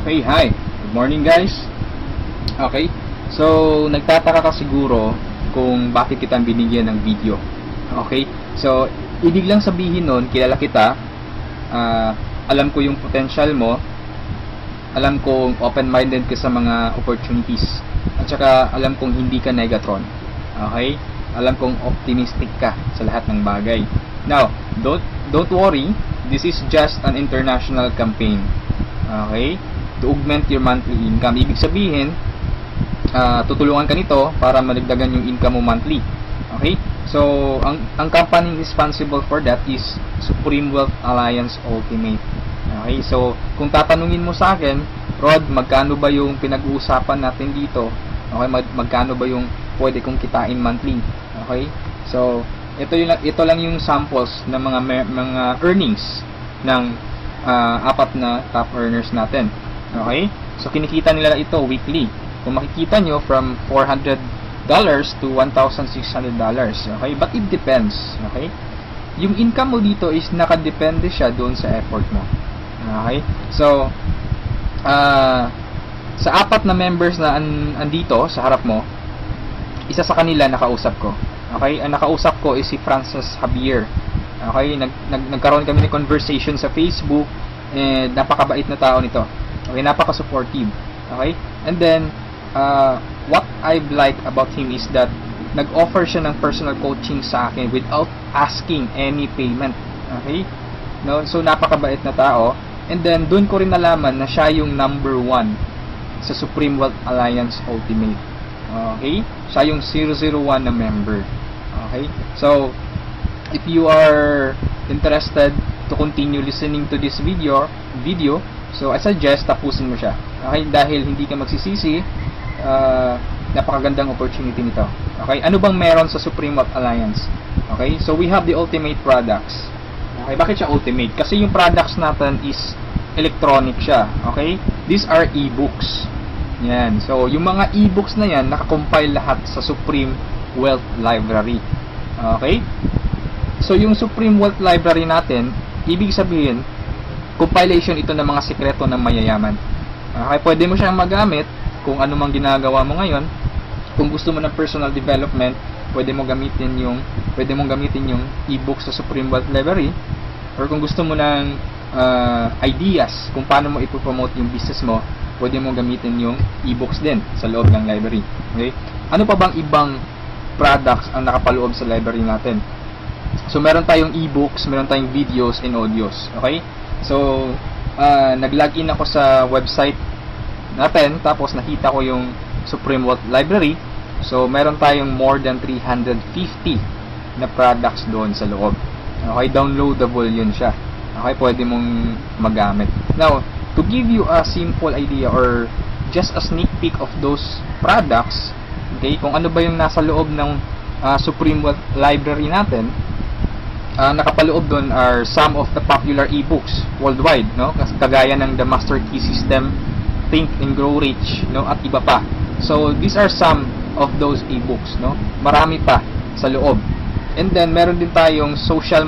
Okay, hi. Good morning guys. Okay, so nagtataka ka siguro kung bakit kita binigyan ng video. Okay, so ibig lang sabihin nun, kilala kita, alam ko yung potential mo, alam kong open-minded ka sa mga opportunities, at saka alam kong hindi ka negatron. Okay, alam kong optimistic ka sa lahat ng bagay. Now, don't worry, this is just an international campaign. Okay, to augment your monthly income. Ibig sabihin, tutulungan ka nito para madagdagan yung income mo monthly. Okay, so ang company responsible for that is Supreme Wealth Alliance Ultimate. Okay, so kung tatanungin mo sa akin, Rod, magkano ba yung pinag-uusapan natin dito? Okay, magkano ba yung pwede kong kitain monthly? Okay, so ito lang yung samples ng mga earnings ng apat na top earners natin. Okay, so kinikita nila ito weekly. Kung makikita nyo, from $400 to $1,600. Okay, but it depends. Okay, yung income mo dito is nakadepende siya doon sa effort mo. Okay, so sa apat na members na andito sa harap mo, isa sa kanila nakausap ko. Okay, ang nakausap ko is si Francis Javier. Okay, nagkaroon kami ng conversation sa Facebook, and napakabait na tao nito. Okay, napaka-supportive. Okay, and then what I like about him is that nag-offer siya ng personal coaching sa akin without asking any payment. Okay, no, so napakabait na tao. And then doon ko rin nalaman na siya yung number 1 sa Supreme Wealth Alliance Ultimate. Okay, siya yung 001 na member. Okay, so if you are interested to continue listening to this video, so I suggest tapusin mo siya. Okay, dahil hindi ka magsisisi, napakagandang opportunity nito. Okay, ano bang meron sa Supreme Wealth Alliance? Okay, so we have the ultimate products. Okay, bakit siya ultimate? Kasi yung products natin is electronic siya. Okay, these are e-books. Yan, so yung mga e-books na yan nakakompile lahat sa Supreme Wealth Library. Okay, so yung Supreme Wealth Library natin, ibig sabihin, compilation ito ng mga sikreto ng mayayaman. Okay, pwede mo siyang magamit kung ano mang ginagawa mo ngayon. Kung gusto mo ng personal development, pwede mong gamitin yung e-book sa Supreme Wealth Library. Or kung gusto mo ng ideas kung paano mo ipopromote yung business mo, pwede mong gamitin yung e-books din sa loob ng library. Okay, ano pa bang ibang products ang nakapaloob sa library natin? So meron tayong e-books, meron tayong videos and audios. Okay, so nag-login ako sa website natin, tapos nakita ko yung Supreme Wealth Library. So meron tayong more than 350 na products doon sa loob. Okay, downloadable yun siya. Okay, pwede mong magamit. Now, to give you a simple idea or just a sneak peek of those products, okay, kung ano ba yung nasa loob ng Supreme Wealth Library natin, nakapaloob doon are some of the popular e-books worldwide, no? Kagaya ng The Master Key System, Think and Grow Rich, no? At iba pa. So these are some of those e-books, no? Marami pa sa loob. And then meron din tayong social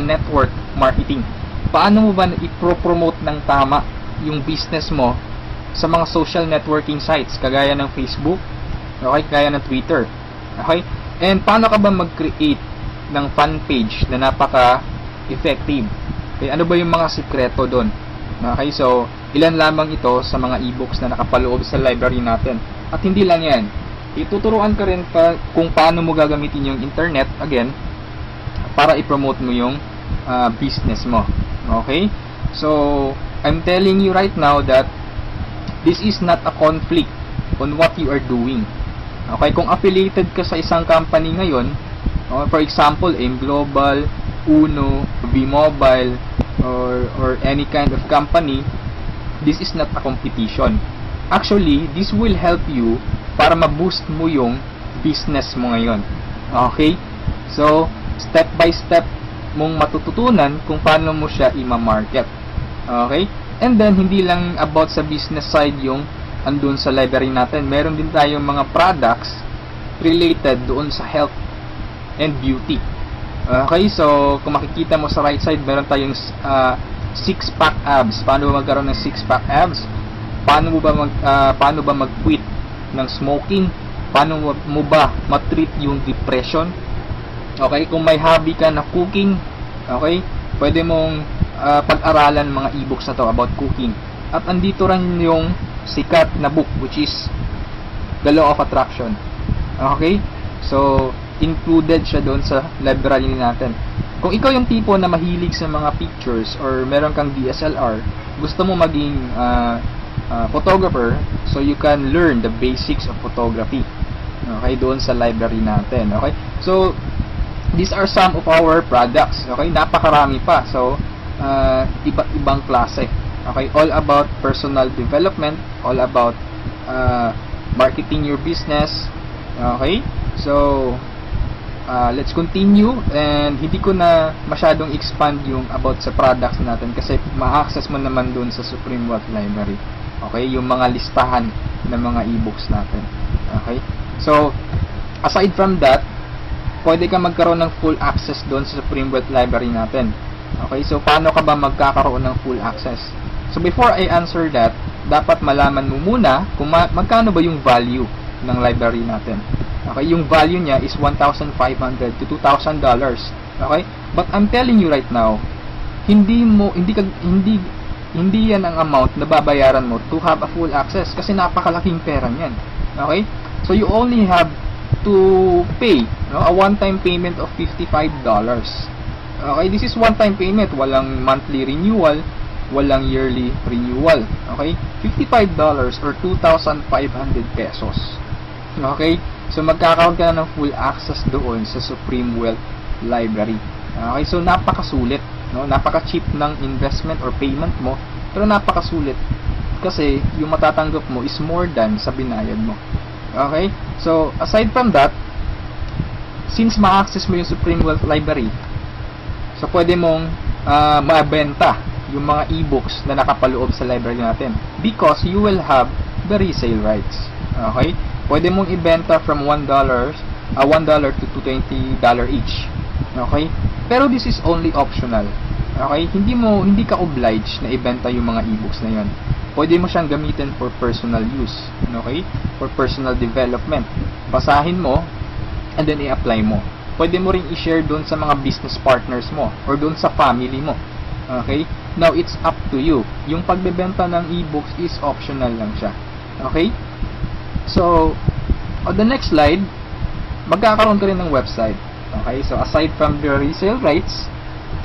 network marketing. Paano mo ba i-promote ng tama yung business mo sa mga social networking sites kagaya ng Facebook, okay, kagaya ng Twitter. Okay? And paano ka ba mag-create ng fan page na napaka-effective? Okay, ano ba yung mga sikreto doon? Okay, so ilan lamang ito sa mga e-books na nakapaloob sa library natin. At hindi lang yan, ituturuan ka rin pa kung paano mo gagamitin yung internet, again, para i-promote mo yung business mo. Okay, so I'm telling you right now that this is not a conflict on what you are doing. Okay, kung affiliated ka sa isang company ngayon, for example, AIM Global, Uno, V-Mobile, or any kind of company, this is not a competition. Actually, this will help you para ma-boost mo yung business mo ngayon. Okay? So, step by step mong matututunan kung paano mo siya i-market. Okay? And then, hindi lang about sa business side yung andun sa library natin. Meron din tayong mga products related doon sa health and beauty. Okay, so kung makikita mo sa right side, meron tayong six-pack abs. Paano ba magkaroon ng six-pack abs? Paano ba mag-quit ng smoking? Paano mo ba ma-treat yung depression? Okay, kung may hobby ka na cooking, okay, pwede mong pag-aralan mga e-books na to about cooking. At andito rin yung sikat na book, which is The Law of Attraction. Okay? So, included siya doon sa library natin. Kung ikaw yung tipo na mahilig sa mga pictures or meron kang DSLR, gusto mo maging photographer, so you can learn the basics of photography. Okay, doon sa library natin. Okay? So, these are some of our products. Okay? Napakarami pa. So, iba't-ibang klase. Okay? All about personal development, all about marketing your business. Okay? So, let's continue, and hindi ko na masyadong expand yung about sa products natin kasi ma-access mo naman dun sa Supreme Wealth Library. Okay, yung mga listahan ng mga e-books natin. Okay, so aside from that, pwede ka magkaroon ng full access dun sa Supreme Wealth Library natin. Okay, so paano ka ba magkakaroon ng full access? So before I answer that, dapat malaman mo muna kung magkano ba yung value ng library natin. Okay, yung value niya is $1,500 to $2,000. Okay? But I'm telling you right now, hindi yan ang amount na babayaran mo to have a full access kasi napakalaking pera niyan. Okay? So you only have to pay, no, a one-time payment of $55. Okay? This is one-time payment, walang monthly renewal, walang yearly renewal. Okay? $55 or 2,500 pesos. Okay? So, magkakaroon ka na ng full access doon sa Supreme Wealth Library. Okay? So, napakasulit. No? Napaka-cheap ng investment or payment mo. Pero napakasulit. Kasi, yung matatanggap mo is more than sa binayad mo. Okay? So, aside from that, since ma-access mo yung Supreme Wealth Library, so, pwede mong mabenta yung mga e-books na nakapaloob sa library natin. Because you will have the resale rights. Okay? Pwede mong ibenta from $1 to $20 each. Okay? Pero this is only optional. Okay? Hindi ka obliged na ibenta yung mga e-books na 'yon. Pwede mo siyang gamitin for personal use. Okay? For personal development. Basahin mo and then i-apply mo. Pwede mo ring i-share doon sa mga business partners mo or doon sa family mo. Okay? Now, it's up to you. Yung pagbebenta ng e-books is optional lang siya. Okay? So, on the next slide, magkakaroon ka rin ng website. Okay? So, aside from the resale rights,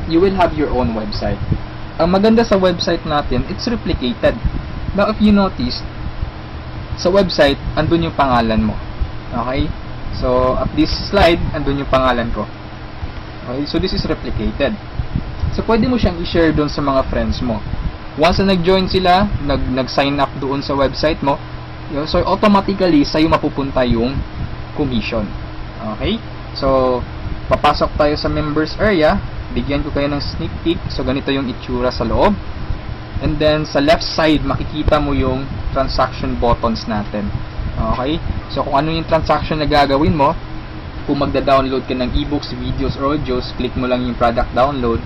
you will have your own website. Ang maganda sa website natin, it's replicated. Now, if you notice, sa website, andun yung pangalan mo. Okay? So, at this slide, andun yung pangalan ko. Okay? So, this is replicated. So, pwede mo siyang i-share doon sa mga friends mo. Once na nag-join sila, nag-sign up doon sa website mo, so automatically, sa'yo mapupunta yung commission. Okay? So, papasok tayo sa members area. Bigyan ko kayo ng sneak peek. So, ganito yung itsura sa loob. And then, sa left side, makikita mo yung transaction buttons natin. Okay? So, kung ano yung transaction na gagawin mo, kung magda-download ka ng ebooks, videos, or audios, click mo lang yung product download.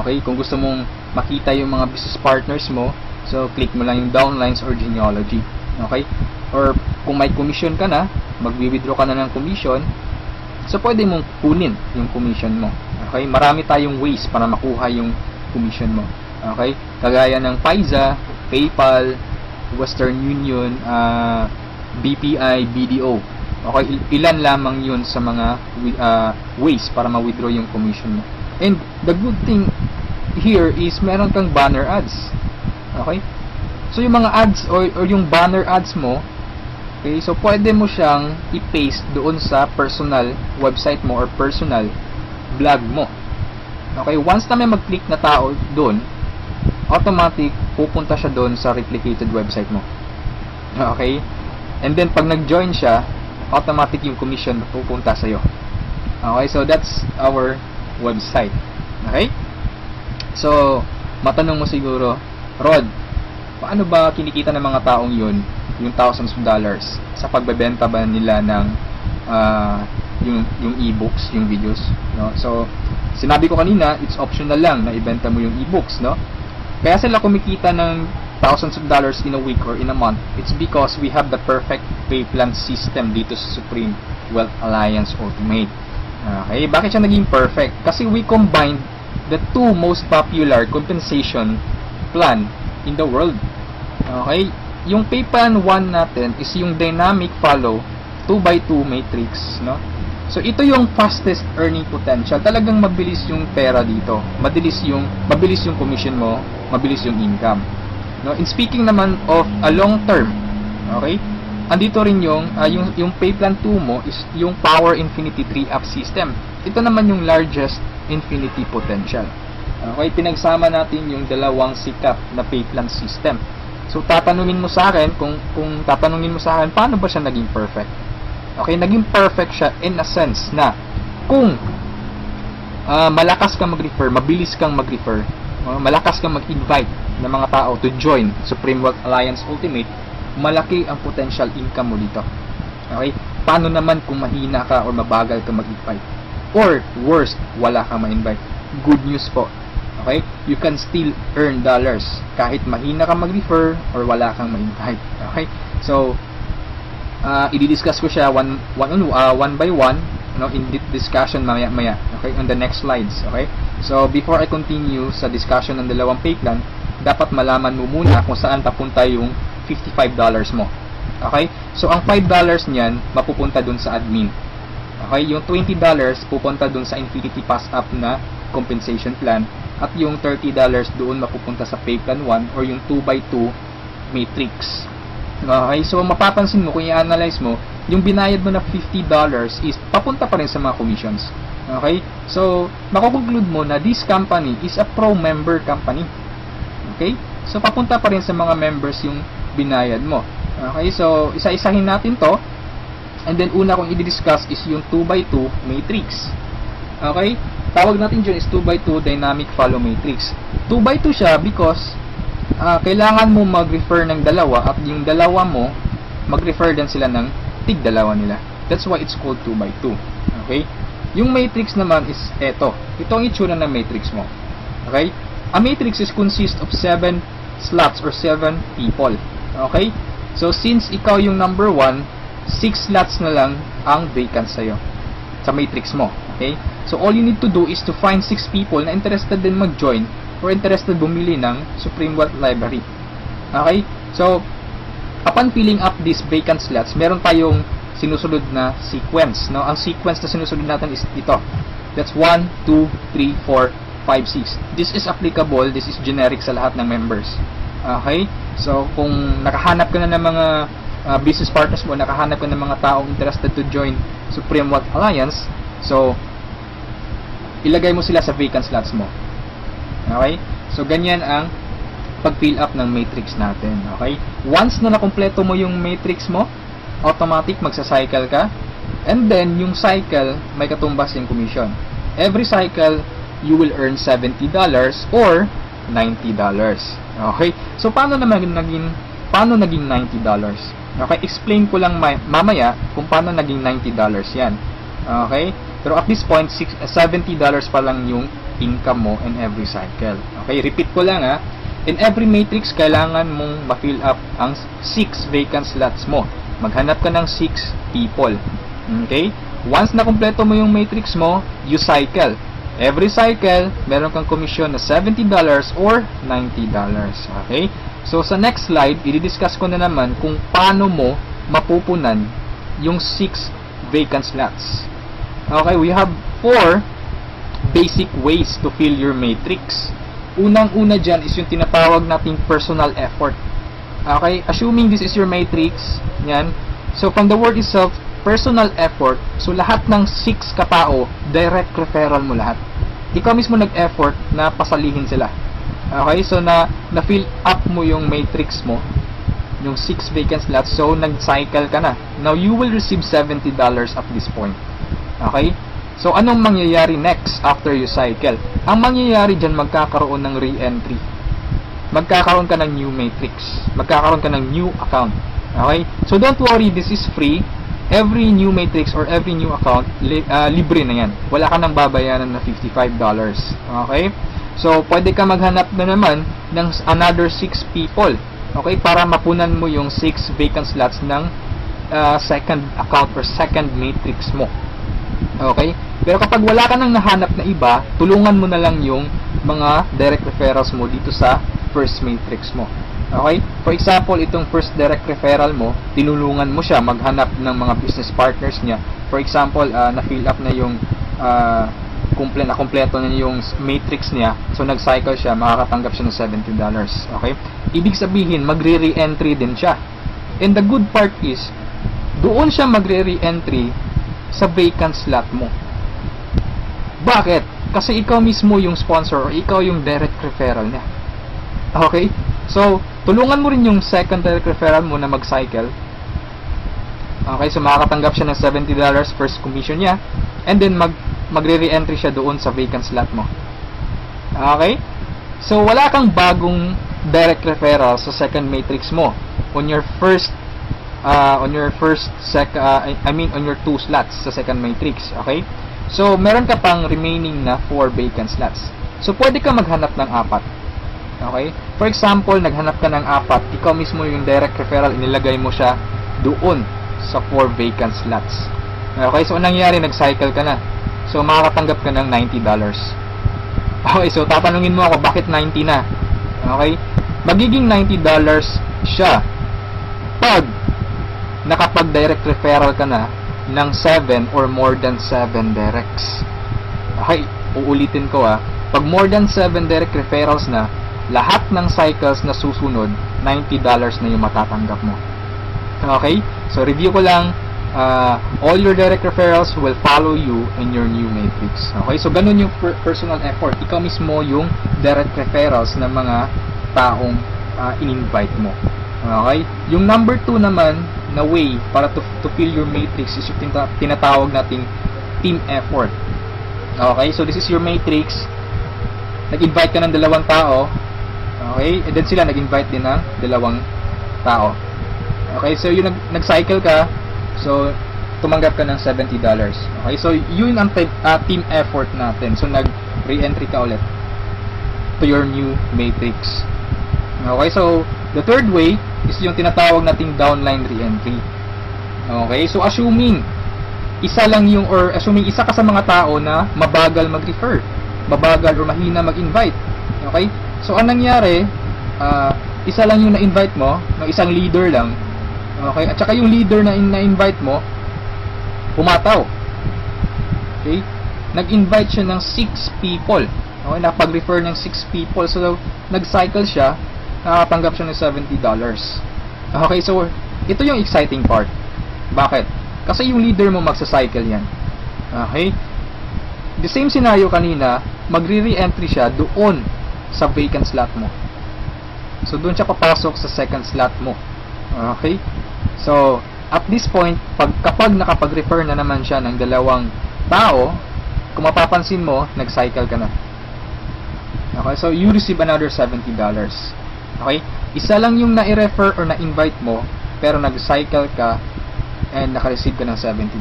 Okay? Kung gusto mong makita yung mga business partners mo, so, click mo lang yung downlines or genealogy. Okay? Or kung may commission ka na, magwi-withdraw ka na ng commission, so pwede mong kunin yung commission mo. Okay? Marami tayong ways para makuha yung commission mo. Okay? Kagaya ng Payza, PayPal, Western Union, BPI, BDO. Okay? Ilan lamang yun sa mga ways para ma-withdraw yung commission mo. And the good thing here is meron kang banner ads. Okay? So, yung mga ads or yung banner ads mo, okay, so pwede mo siyang i-paste doon sa personal website mo or personal blog mo. Okay, once na may mag-click na tao doon, automatic pupunta siya doon sa replicated website mo. Okay? And then, pag nag-join siya, automatic yung commission pupunta sa'yo. Okay, so that's our website. Okay? So, matanong mo siguro, Rod, paano ba kinikita ng mga taong yun yung thousands of dollars sa pagbebenta ba nila ng yung e-books, yung videos, no? So, sinabi ko kanina, it's optional lang na ibenta mo yung e-books, no? Kaya sila kumikita ng thousands of dollars in a week or in a month. It's because we have the perfect pay plan system dito sa Supreme Wealth Alliance Ultimate. Okay, bakit siya naging perfect? Kasi we combined the two most popular compensation plan in the world. Okay, yung pay plan 1 natin is yung dynamic follow 2x2 matrix, no? So ito yung fastest earning potential. Talagang mabilis yung pera dito. Mabilis yung commission mo, mabilis yung income. No, in speaking naman of a long term, okay? Andito rin yung pay plan 2 mo is yung Power Infinity 3-up system. Ito naman yung largest infinity potential. Okay, pinagsama natin yung dalawang sikat na pay plan system. So tatanungin mo sa akin kung tatanungin mo sa akin paano ba siya naging perfect? Okay, naging perfect siya in a sense na kung malakas kang mag-refer, mabilis kang mag-refer, malakas kang mag-invite ng mga tao to join Supreme Wealth Alliance Ultimate, malaki ang potential income mo dito. Okay? Paano naman kung mahina ka or mabagal ka mag-invite? Or worst, wala kang ma-invite? Good news po. Okay? You can still earn dollars kahit mahina kang mag-refer or wala kang ma-invite. Okay? So, i-discuss ko siya one by one, no, in discussion maya. Okay? On the next slides. Okay? So, before I continue sa discussion ng dalawang pay plan, dapat malaman mo muna kung saan papunta yung $55 mo. Okay? So, ang $5 niyan, mapupunta dun sa admin. Okay? Yung $20 pupunta dun sa Infinity Pass Up na compensation plan. At yung $30 doon mapupunta sa pay plan 1 or yung 2x2 matrix. Okay? So, mapapansin mo, kung i-analyze mo, yung binayad mo na $50 is papunta pa rin sa mga commissions. Okay? So, makukonclude mo na this company is a pro-member company. Okay? So, papunta pa rin sa mga members yung binayad mo. Okay? So, isa-isahin natin to. And then, una kong i-discuss is yung 2x2 matrix. Okay? Tawag natin dyan is 2x2 dynamic follow matrix. 2x2 siya because kailangan mo mag-refer ng dalawa at yung dalawa mo, mag-refer din sila ng tig-dalawa nila. That's why it's called 2x2. Okay? Yung matrix naman is eto. Ito ang itsura ng matrix mo. Okay? A matrix is consist of 7 slots or 7 people. Okay? So, since ikaw yung number 1, 6 slots na lang ang vacant sa'yo sa matrix mo. Okay? So, all you need to do is to find 6 people na interested din mag-join or interested bumili ng Supreme Wealth Library. Okay? So, upon filling up these vacant slots, meron tayong sinusunod na sequence. No? Ang sequence na sinusunod natin is ito. That's 1, 2, 3, 4, 5, 6. This is applicable, this is generic sa lahat ng members. Okay? So, kung nakahanap ka na ng mga business partners mo, nakahanap ka ng mga taong interested to join Supreme Wealth Alliance, so, ilagay mo sila sa vacant slots mo. Okay? So, ganyan ang pag-fill up ng matrix natin. Okay? Once na nakompleto mo yung matrix mo, automatic magsa-cycle ka. And then, yung cycle, may katumbas yung commission. Every cycle, you will earn $70 or $90. Okay? So, paano naging $90? Okay? Explain ko lang mamaya kung paano naging $90 yan. Okay? Pero at this point, $70 pa lang yung income mo in every cycle. Okay? Repeat ko lang ha. In every matrix, kailangan mong ma-fill up ang 6 vacant slots mo. Maghanap ka ng 6 people. Okay? Once na kumpleto mo yung matrix mo, you cycle. Every cycle, meron kang commission na $70 or $90. Okay? So, sa next slide, i-discuss ko na naman kung paano mo mapupunan yung 6 vacant slots. Okay? We have 4 basic ways to fill your matrix. Unang-una dyan is yung tinatawag nating personal effort. Okay? Assuming this is your matrix, yan. So, from the word itself, personal effort, so lahat ng 6 katao, direct referral mo lahat. Ikaw mismo nag-effort na pasalihin sila. Okay? So, na-fill up mo yung matrix mo, yung 6 vacant slots, so nag-cycle ka na. Now, you will receive $70 at this point. Okay? So, anong mangyayari next after you cycle? Ang mangyayari dyan, magkakaroon ng re-entry. Magkakaroon ka ng new matrix. Magkakaroon ka ng new account. Okay? So, don't worry, this is free. Every new matrix or every new account, libre na yan. Wala ka nang babayaran na $55. Okay? So, pwede ka maghanap na naman ng another 6 people. Okay? Para mapunan mo yung 6 vacant slots ng second account or second matrix mo. Okay? Pero kapag wala ka nang nahanap na iba, tulungan mo na lang yung mga direct referrals mo dito sa first matrix mo. Okay? For example, itong first direct referral mo, tinulungan mo siya maghanap ng mga business partners niya. For example, na-fill up na yung kompleto na yung matrix niya. So, nag-cycle siya, makakatanggap siya ng $70. Okay? Ibig sabihin, magre-re-entry din siya. And the good part is, doon siya magre-re-entry sa vacant slot mo. Bakit? Kasi ikaw mismo yung sponsor or ikaw yung direct referral niya. Okay? So, tulungan mo rin yung second direct referral mo na mag-cycle. Okay? So, makakatanggap siya ng $70 first commission niya. And then, magre-re-entry siya doon sa vacant slot mo. Okay? So, wala kang bagong direct referral sa second matrix mo on your on your 2 slots sa second matrix. Okay? So, meron ka pang remaining na 4 vacant slots. So, pwede ka maghanap ng 4. Okay? For example, naghanap ka ng 4, ikaw mismo yung direct referral, inilagay mo siya doon sa 4 vacant slots. Okay? So, anong nangyari? Nag-cycle ka na. So, makakatanggap ka ng $90. Okay? So, tatanungin mo ako, bakit 90 na? Okay? Magiging $90 siya pag nakapag-direct referral ka na ng 7 or more than 7 directs. Okay, uulitin ko pag more than 7 direct referrals na, lahat ng cycles na susunod, $90 na yung matatanggap mo. Okay, so review ko lang, all your direct referrals will follow you in your new matrix. Okay, so ganun yung personal effort. Ikaw mismo yung direct referrals ng mga taong in-invite mo. Okay, yung number 2 naman na way para to fill your matrix is yung tinatawag nating team effort. Okay, so this is your matrix. Nag-invite ka ng 2 tao. Okay, and then sila nag-invite din ng 2 tao. Okay, so yung nag-cycle ka, so tumanggap ka ng $70. Okay, so yun ang team effort natin. So nag-re-entry ka ulit to your new matrix. Okay, so the third way is yung tinatawag nating downline re-entry. Okay, so assuming isa ka sa mga tao na mabagal mag-refer, mabagal or mahina mag-invite. Okay, so anong nangyari, isa lang yung na-invite mo, ng isang leader lang. Okay, at saka yung leader na na-invite mo pumataw. Okay, nag-invite siya ng 6 people. Okay, napag-refer ng 6 people, so nag-cycle siya, nakatanggap siya ng $70. Okay, so ito yung exciting part. Bakit? Kasi yung leader mo magsa-cycle yan. Okay? The same scenario kanina, magre-re-entry siya doon sa vacant slot mo. So doon siya papasok sa second slot mo. Okay? So at this point, kapag nakapag-refer na naman siya ng 2 tao, kung mapapansin mo, nag-cycle ka na. Okay? So you receive another $70. Okay? Isa lang yung na-refer or na-invite mo, pero nag-cycle ka and naka-receive ka ng $70.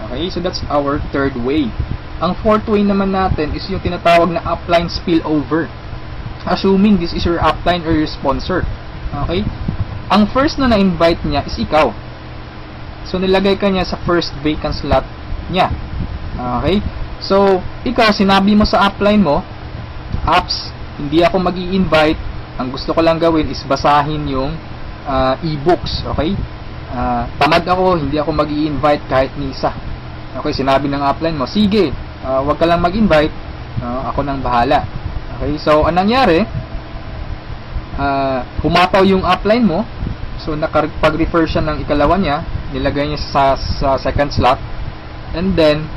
Okay? So that's our third way. Ang fourth way naman natin is yung tinatawag na upline spillover. Assuming this is your upline or your sponsor. Okay? Ang first na na-invite niya is ikaw. So nilagay ka niya sa first vacant slot niya. Okay? So ikaw, sinabi mo sa upline mo, "Apps, hindi ako mag-i-invite. Ang gusto ko lang gawin is basahin yung e-books." Okay? Tamad ako, hindi ako mag-i-invite kahit ni isa. Okay, sinabi ng upline mo, "Sige, wag ka lang mag-invite, ako nang bahala." Okay, so anong nangyari? Humataw yung upline mo. So nakapag-refer siya ng ikalawa niya, nilagay niya sa second slot, and then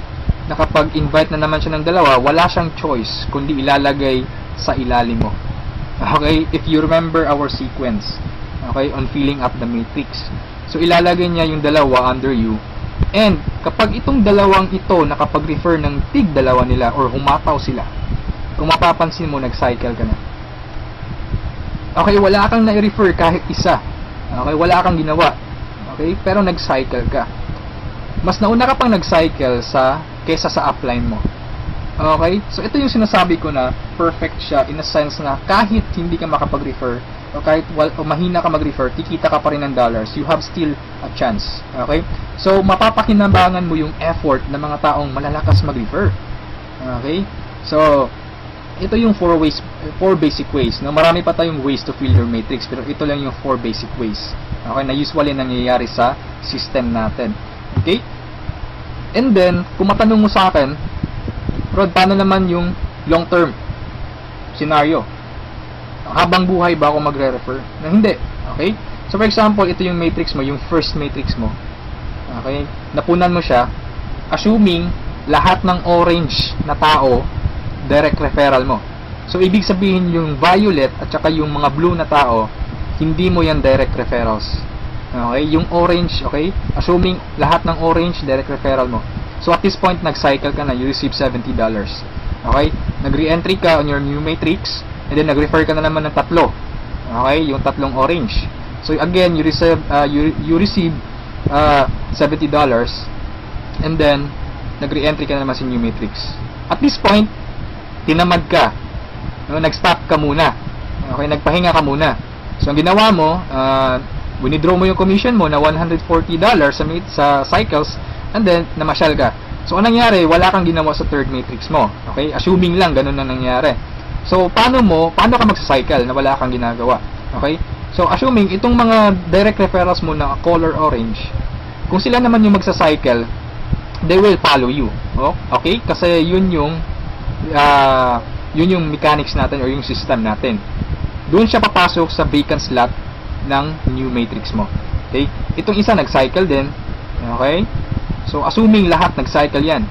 nakapag-invite na naman siya ng 2, wala siyang choice kundi ilalagay sa ilalim mo. Okay, if you remember our sequence, okay, on filling up the matrix. So ilalagay niya yung 2 under you. And kapag itong 2 ito nakapag-refer ng tig 2 nila or humataw sila, kung mapapansin mo, nag-cycle ka na. Okay, wala kang na-refer kahit isa. Okay, wala kang ginawa. Okay, pero nag-cycle ka. Mas nauna ka pang nag-cycle kesa sa upline mo. Okay? So, ito yung sinasabi ko na perfect siya in a sense na kahit hindi ka makapag-refer o kahit o mahina ka mag-refer, kikita ka pa rin ng dollars. You have still a chance. Okay? So, mapapakinabangan mo yung effort ng mga taong malalakas mag-refer. Okay? So, ito yung 4 basic ways. No? Marami pa tayong ways to fill your matrix, pero ito lang yung 4 basic ways. Okay? Na usually nangyayari sa system natin. Okay? And then, kung matanong mo sa akin, Rod, paano naman yung long-term scenario? Habang buhay ba ako magre-refer? Na hindi. Okay? So, for example, ito yung matrix mo, yung first matrix mo. Okay? Napunan mo siya, assuming lahat ng orange na tao, direct referral mo. So, ibig sabihin yung violet at saka yung mga blue na tao, hindi mo yan direct referrals. Okay? Yung orange, okay? Assuming lahat ng orange, direct referral mo. So, at this point, nag-cycle ka na, you receive $70. Okay? Nag-re-entry ka on your new matrix, and then nag-refer ka na naman ng tatlo. Okay? Yung tatlong orange. So, again, you receive $70, and then, nag-re-entry ka na naman sa new matrix. At this point, tinamad ka. No? Nag-stop ka muna. Okay? Nagpahinga ka muna. So, ang ginawa mo, winidraw mo yung commission mo na $140 sa cycles, and then, namasyal ka. So, anong nangyari? Wala kang ginawa sa third matrix mo. Okay? Assuming lang, ganun na nangyari. So, paano ka magsa-cycle na wala kang ginagawa? Okay? So, assuming, itong mga direct referrals mo na color orange, kung sila naman yung magsa-cycle, they will follow you. Okay? Kasi yun yung mechanics natin or yung system natin. Doon siya papasok sa vacant slot ng new matrix mo. Okay? Itong isa nag-cycle din. Okay? So, assuming lahat nag-cycle yan.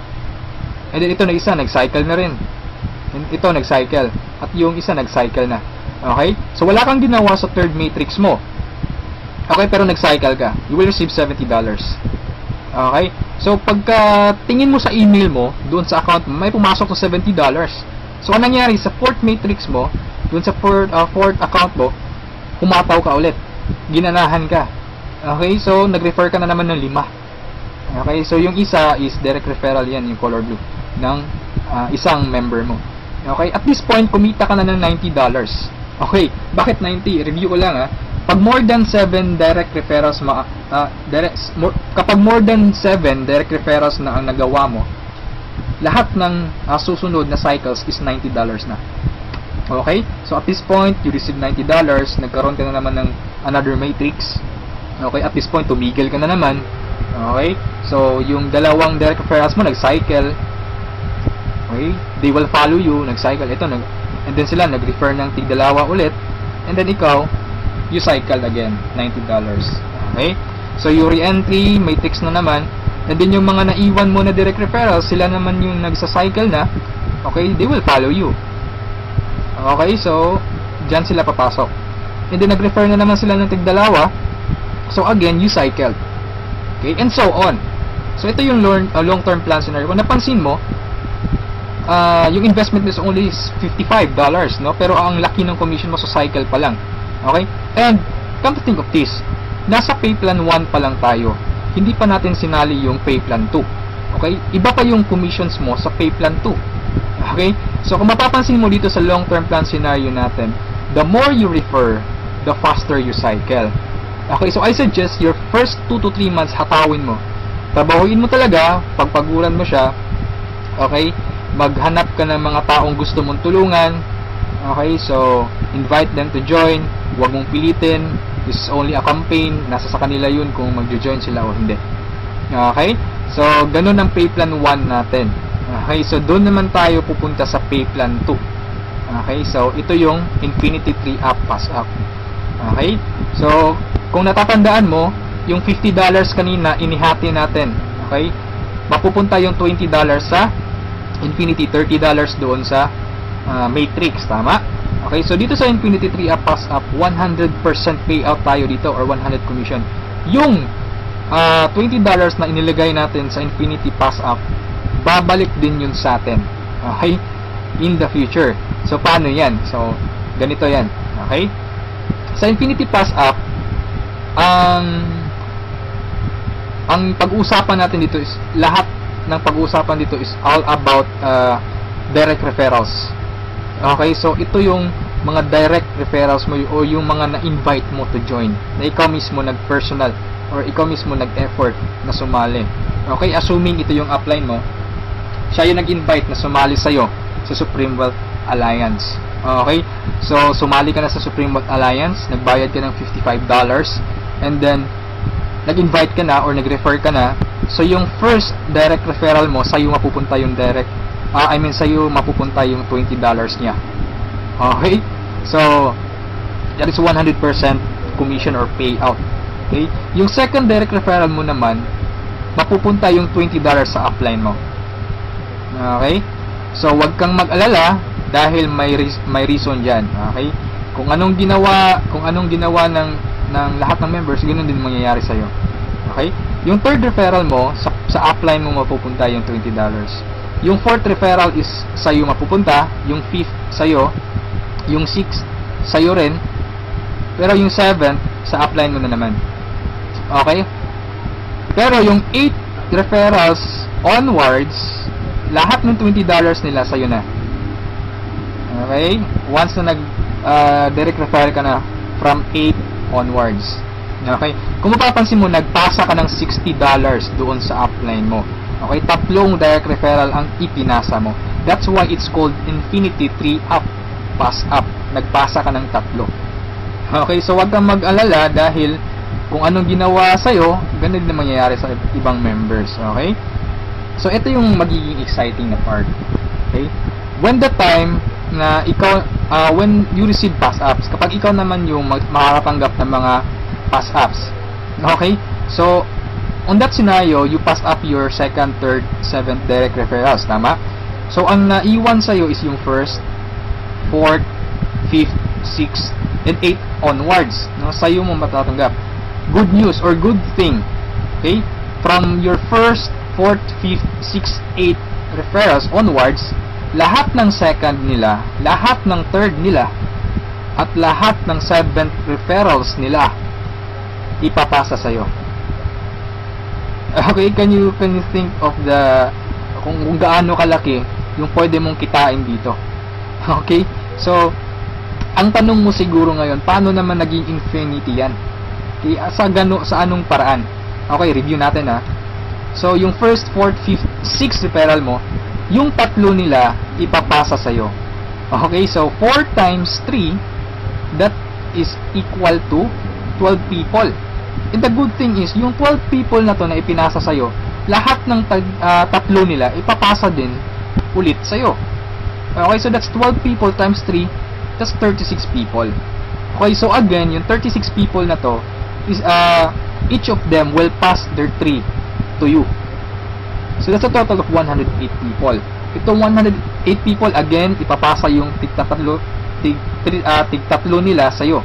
And then, ito na isa, nag-cycle na rin. And ito, nag-cycle. At yung isa, nag-cycle na. Okay? So, wala kang ginawa sa third matrix mo. Okay? Pero nag-cycle ka. You will receive $70. Okay? So, pagka tingin mo sa email mo, doon sa account mo, may pumasok na $70. So, anong nangyari? Sa fourth matrix mo, doon sa fourth account mo, humataw ka ulit. Ginanahan ka. Okay? So, nag-refer ka na naman ng 5. Okay, so yung isa is direct referral yan, yung color blue, ng isang member mo. Okay, at this point, kumita ka na ng $90. Okay, bakit 90? Review ko lang ha. Pag more than 7 direct referrals, kapag more than 7 direct referrals na ang nagawa mo, lahat ng susunod na cycles is $90 na. Okay, so at this point, you receive $90, nagkaroon ka na naman ng another matrix. Okay, at this point, tumigil ka na naman. Okay? So, yung dalawang direct referrals mo, nag-cycle. Okay? They will follow you, nag-cycle. Ito, and then sila, nag-refer ng tig-dalawa ulit. And then ikaw, you cycle again, $90. Okay? So, yung re-entry, matrix na naman. And then yung mga naiwan mo na direct referrals, sila naman yung nagsa-cycle na. Okay? They will follow you. Okay? So, dyan sila papasok. And then, nag-refer na naman sila ng tig-dalawa. So, again, you cycle. Okay, and so on. So, ito yung long-term plan scenario. Kung napansin mo, yung investment is only $55, no? Pero ang laki ng commission mo sa cycle pa lang. Okay? And, come to think of this, nasa pay plan 1 pa lang tayo. Hindi pa natin sinali yung pay plan 2. Okay? Iba pa yung commissions mo sa pay plan 2. Okay? So, kung mapapansin mo dito sa long-term plan scenario natin, the more you refer, the faster you cycle. Okay, so I suggest your first 2 to 3 months hatawin mo. Trabahuin mo talaga, pagpaguran mo siya. Okay? Maghanap ka ng mga taong gusto mong tulungan. Okay, so invite them to join. Huwag mong pilitin. This is only a campaign. Nasa sa kanila yun kung magjo-join sila o hindi. Okay? So, ganun ang pay plan 1 natin. Okay, so doon naman tayo pupunta sa pay plan 2. Okay, so ito yung Infinity 3 Up Pass Up. Okay? So, kung natatandaan mo, yung $50 kanina, inihati natin. Okay? Mapupunta yung $20 sa Infinity, $30 doon sa Matrix. Tama? Okay? So, dito sa Infinity 3 Up Pass Up, 100% payout tayo dito or 100 commission. Yung $20 na inilagay natin sa Infinity Pass Up, babalik din yun sa atin. Okay? In the future. So, paano yan? So, ganito yan. Okay? Sa Infinity Pass Up, ang pag-uusapan natin dito is lahat ng pag-uusapan dito is all about direct referrals. Okay, so ito yung mga direct referrals mo o yung mga na-invite mo to join, na ikaw mismo nag-personal or ikaw mismo nag-effort na sumali. Okay, assuming ito yung upline mo, siya yung nag-invite na sumali sa'yo sa Supreme Wealth Alliance. Okay, so sumali ka na sa Supreme Wealth Alliance, nagbayad ka ng $55, and then nag-invite ka na or nag-refer ka na, so yung first direct referral mo, sa'yo mapupunta yung sa'yo mapupunta yung $20 niya. Okay, so that is 100% commission or payout. Okay, yung second direct referral mo naman, mapupunta yung $20 sa upline mo. Okay, so wag kang mag-alala dahil may reason diyan. Okay, kung anong ginawa ng lahat ng members, ganoon din mangyayari sa iyo. Okay, yung third referral mo sa upline mo mapupunta yung $20. Yung fourth referral is sa iyo mapupunta, yung fifth sa iyo, yung sixth sa iyo rin, pero yung seventh sa upline mo na naman. Okay, pero yung 8 referrals onwards, lahat ng $20 nila sa iyo na. Okay, once na direct refer ka na from 8 onwards. Okay, kung mapapansin mo, nagpasa ka ng $60 doon sa upline mo. Okay, tatlong direct referral ang ipinasa mo. That's why it's called Infinity 3 up, pass up. Nagpasa ka ng tatlo. Okay, so wag kang mag-alala dahil kung anong ginawa sa'yo, ganun din mangyayari sa ibang members. Okay, so ito yung magiging exciting na part. Okay, when the time na ikaw, when you receive pass ups, kapag ikaw naman yung makakatanggap ng mga pass ups, okay, so on that scenario, you pass up your second, third, seventh direct referrals, tama? So ang naiwan sa'yo is yung first, fourth, fifth, sixth, and 8 onwards, no? Sa'yo mo matatanggap. Good news or good thing, okay, from your first, fourth, fifth, sixth, 8 referrals onwards, lahat ng second nila, lahat ng third nila, at lahat ng seventh referrals nila ipapasa sa'yo. Okay, can you think of kung gaano kalaki yung pwede mong kitain dito? Okay, so ang tanong mo siguro ngayon, paano naman naging infinity yan? Okay, sa anong paraan? Okay, review natin ha. So yung first, fourth, fifth, sixth referral mo, yung tatlo nila ipapasa sa'yo. Okay, so 4 times 3, that is equal to 12 people. And the good thing is, yung 12 people na to na ipinasa sa'yo, lahat ng tatlo nila ipapasa din ulit sa'yo. Okay, so that's 12 people times 3, that's 36 people. Okay, so again, yung 36 people na to is each of them will pass their 3 to you. So that's a total of 108 people. Itong 108 people, again, ipapasa yung tig-tatlo nila sa'yo.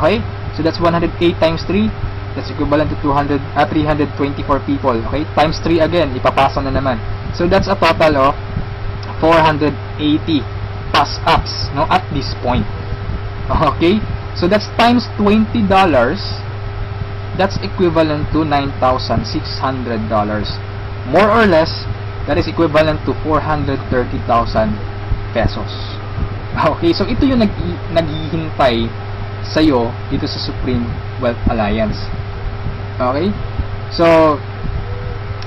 Okay? So that's 108 times 3. That's equivalent to 324 people. Okay? Times 3 again, ipapasa na naman. So that's a total of 480 pass-ups, no, at this point. Okay? So that's times $20. That's equivalent to $9,600. More or less, that is equivalent to 430,000 pesos. Okay, so ito yung naghihintay sa'yo dito sa Supreme Wealth Alliance. Okay, so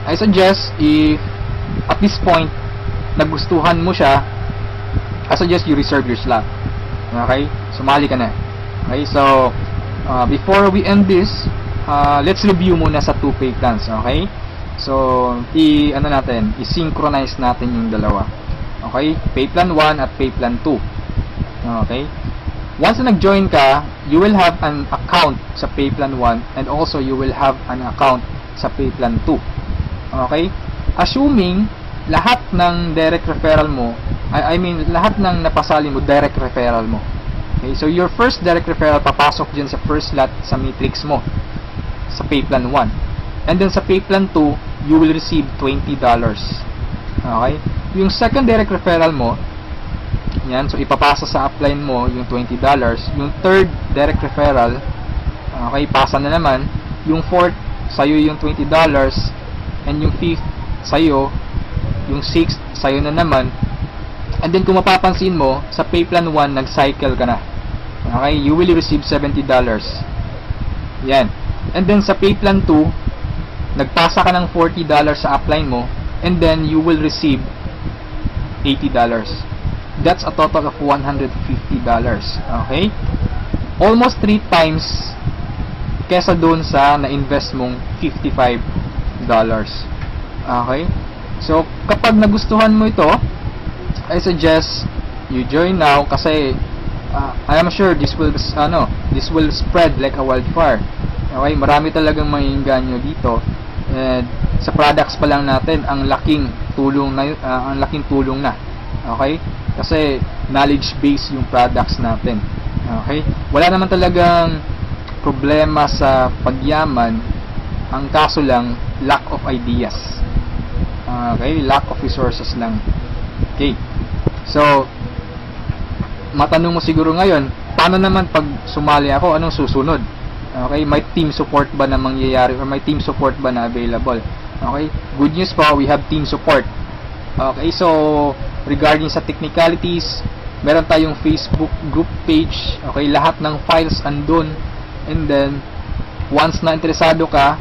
I suggest, if at this point nagustuhan mo siya, I suggest you reserve your slot. Okay, sumali ka na. Okay, so before we end this, let's review muna sa 2 pay plans. Okay, so i-synchronize natin yung dalawa. Okay, pay plan 1 at pay plan 2. Okay, once na nag-join ka, you will have an account sa pay plan 1 and also you will have an account sa pay plan 2. Okay, assuming lahat ng direct referral mo, lahat ng napasali mo, direct referral mo. Okay, so your first direct referral papasok dyan sa first lot sa matrix mo sa pay plan 1, and then sa pay plan 2 you will receive $20. Okay, yung second direct referral mo, yan, so ipapasa sa upline mo yung $20. Yung third direct referral, okay, pasa na naman. Yung fourth, sa'yo yung $20, and yung fifth, sa'yo. Yung sixth, sa'yo na naman. And then kung mapapansin mo, sa pay plan 1, nag-cycle ka na. Okay? You will receive $70. Yan. And then sa pay plan 2, nagpasa ka ng $40 sa upline mo, and then you will receive $80. That's a total of $150. Okay? Almost 3 times kesa doon sa na-invest mong $55. Okay? So, kapag nagustuhan mo ito, I suggest you join now kasi I am sure this will spread like a wildfire. Okay? Marami talagang maiinganyo dito. And sa products pa lang natin, ang laking tulong na. Okay? Kasi knowledge base yung products natin. Okay? Wala naman talagang problema sa pagyaman. Ang kaso lang, lack of ideas. Okay? Lack of resources lang. Okay. So, matanong mo siguro ngayon, paano naman pag sumali ako, anong susunod? Okay? May team support ba na mangyayari or may team support ba na available? Okay? Good news po, we have team support. Okay? So, regarding sa technicalities, meron tayong Facebook group page. Okay? Lahat ng files andun. And then, once na interesado ka,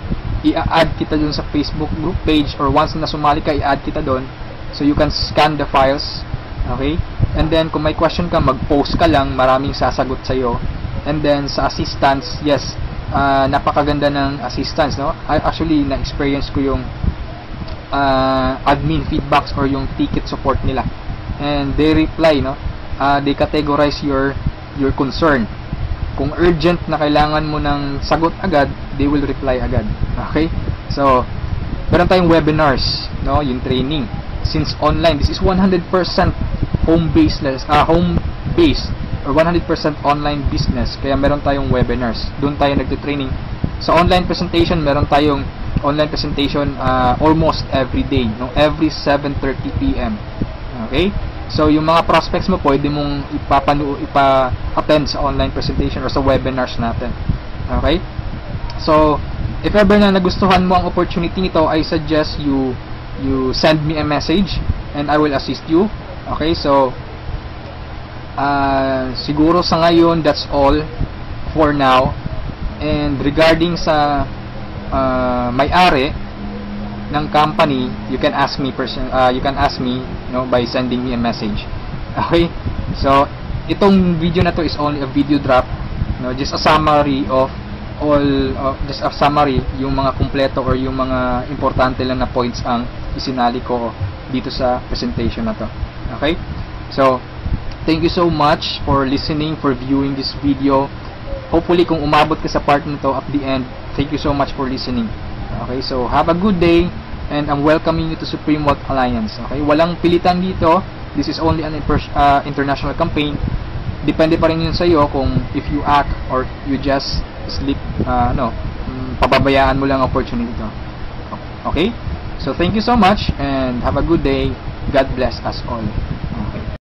i-add kita dun sa Facebook group page, or once na sumali ka, i-add kita dun. So, you can scan the files. Okay? And then, kung may question ka, mag-post ka lang. Maraming sasagot sa'yo. And then, sa assistance, yes, napakaganda ng assistance, no? Actually, na-experience ko yung admin feedbacks or yung ticket support nila. And they reply, no? They categorize your concern. Kung urgent na kailangan mo ng sagot agad, they will reply agad. Okay? So, meron tayong webinars, no? Yung training. Since online, this is 100% home-based or 100% online business. Kaya meron tayong webinars. Doon tayo nagte-training. Sa online presentation, meron tayong online presentation almost every day, no? Every 7:30 PM. Okay? So, yung mga prospects mo, pwede mong ipa-attend sa online presentation or sa webinars natin. Okay? So, if ever na nagustuhan mo ang opportunity nito, I suggest you send me a message and I will assist you. Okay? So, siguro sa ngayon, that's all for now. And regarding sa may-ari ng company, you can ask me by sending me a message. Okay? So, itong video na to is only a video drop, no? Just a summary of yung mga kumpleto or yung mga importante lang na points ang isinali ko dito sa presentation na to. Okay? So, thank you so much for listening, for viewing this video. Hopefully, kung umabot ka sa part nito at the end, thank you so much for listening. Okay, so have a good day, and I'm welcoming you to Supreme Wealth Alliance. Okay, walang pilitan dito. This is only an international campaign. Depende pa rin yun sa iyo kung if you act or you just sleep, pababayaan mo lang ang opportunity to. Okay, so thank you so much and have a good day. God bless us all.